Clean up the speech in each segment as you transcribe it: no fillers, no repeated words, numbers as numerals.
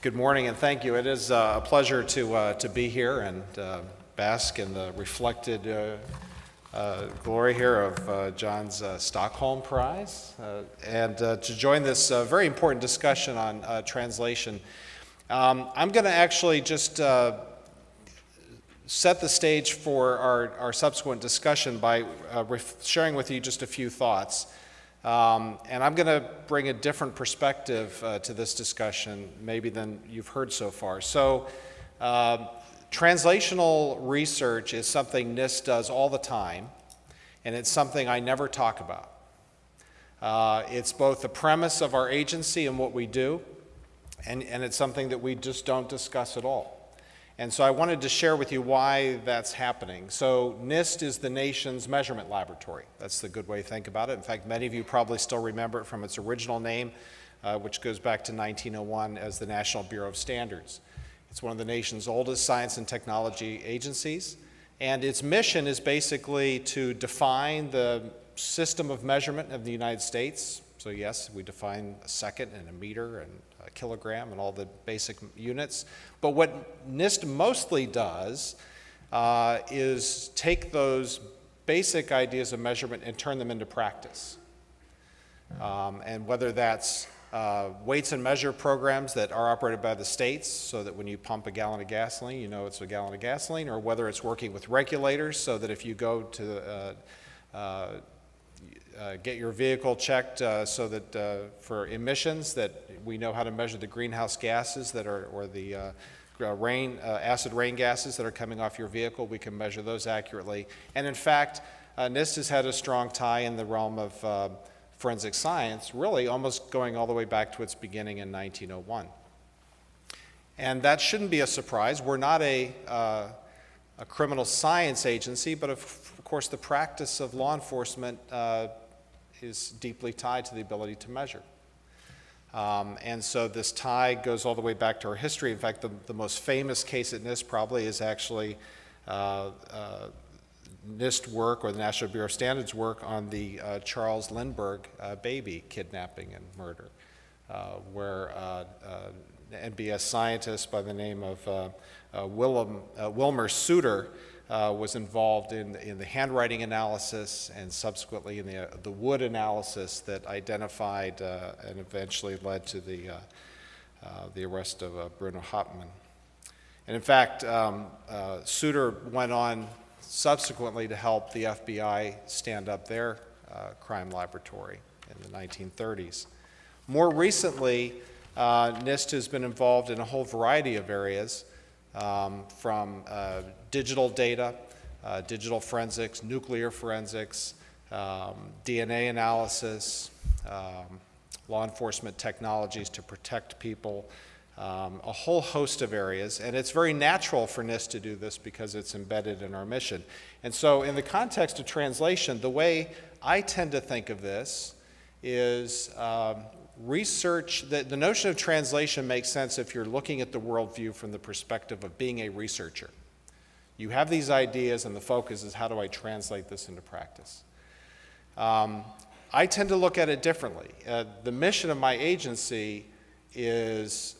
Good morning and thank you. It is a pleasure to be here and bask in the reflected glory here of John's Stockholm Prize and to join this very important discussion on translation. I'm going to actually just set the stage for our subsequent discussion by sharing with you just a few thoughts. And I'm going to bring a different perspective to this discussion, maybe than you've heard so far. So, translational research is something NIST does all the time, and it's something I never talk about. It's both the premise of our agency and what we do, and it's something that we just don't discuss at all. And so I wanted to share with you why that's happening. So NIST is the nation's measurement laboratory. That's the good way to think about it. In fact, many of you probably still remember it from its original name, which goes back to 1901 as the National Bureau of Standards. It's one of the nation's oldest science and technology agencies. And its mission is basically to define the system of measurement of the United States. So yes, we define a second and a meter and a kilogram and all the basic units. But what NIST mostly does is take those basic ideas of measurement and turn them into practice. And whether that's weights and measure programs that are operated by the states so that when you pump a gallon of gasoline, you know it's a gallon of gasoline, or whether it's working with regulators so that if you go to get your vehicle checked so that for emissions that we know how to measure the greenhouse gases that are, or the acid rain gases that are coming off your vehicle. We can measure those accurately. And in fact, NIST has had a strong tie in the realm of forensic science, really almost going all the way back to its beginning in 1901. And that shouldn't be a surprise. We're not a criminal science agency, but of course the practice of law enforcement is deeply tied to the ability to measure. And so this tie goes all the way back to our history. In fact, the most famous case at NIST probably is actually NIST work, or the National Bureau of Standards work, on the Charles Lindbergh baby kidnapping and murder, where an NBS scientist by the name of Wilmer Suter was involved in the handwriting analysis and subsequently in the wood analysis that identified and eventually led to the arrest of Bruno Hauptmann. And in fact, Suter went on subsequently to help the FBI stand up their crime laboratory in the 1930s. More recently, NIST has been involved in a whole variety of areas, from digital data, digital forensics, nuclear forensics, DNA analysis, law enforcement technologies to protect people, a whole host of areas. And it's very natural for NIST to do this because it's embedded in our mission. And so in the context of translation, the way I tend to think of this is research, the notion of translation makes sense if you're looking at the worldview from the perspective of being a researcher. You have these ideas and the focus is how do I translate this into practice. I tend to look at it differently. The mission of my agency is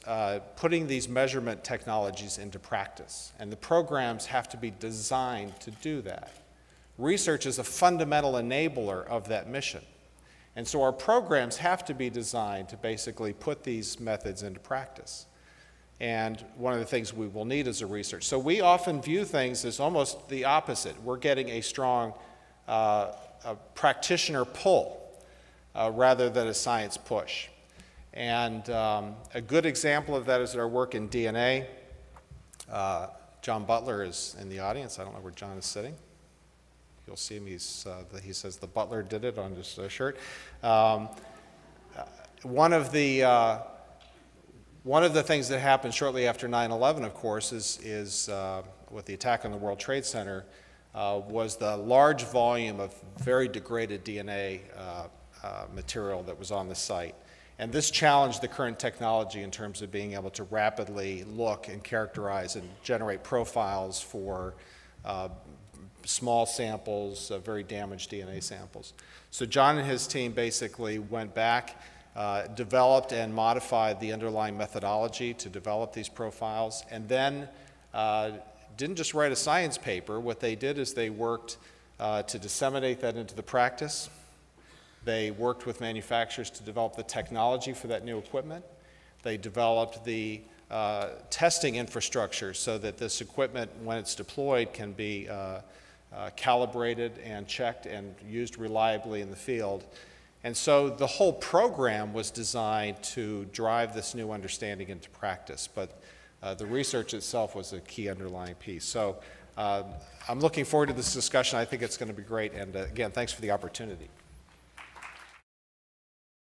putting these measurement technologies into practice, and the programs have to be designed to do that. Research is a fundamental enabler of that mission. And so our programs have to be designed to basically put these methods into practice. And one of the things we will need is a research. So we often view things as almost the opposite. We're getting a strong practitioner pull rather than a science push. And a good example of that is our work in DNA. John Butler is in the audience. I don't know where John is sitting. You'll see him, he says the butler did it on his shirt. One of the things that happened shortly after 9/11, of course, is with the attack on the World Trade Center, was the large volume of very degraded DNA material that was on the site. And this challenged the current technology in terms of being able to rapidly look and characterize and generate profiles for small samples, very damaged DNA samples. So John and his team basically went back developed and modified the underlying methodology to develop these profiles, and then didn't just write a science paper. What they did is they worked to disseminate that into the practice. They worked with manufacturers to develop the technology for that new equipment. They developed the testing infrastructure so that this equipment, when it's deployed, can be calibrated and checked and used reliably in the field. And so the whole program was designed to drive this new understanding into practice, but the research itself was a key underlying piece. So I'm looking forward to this discussion. I think it's going to be great, and again, thanks for the opportunity.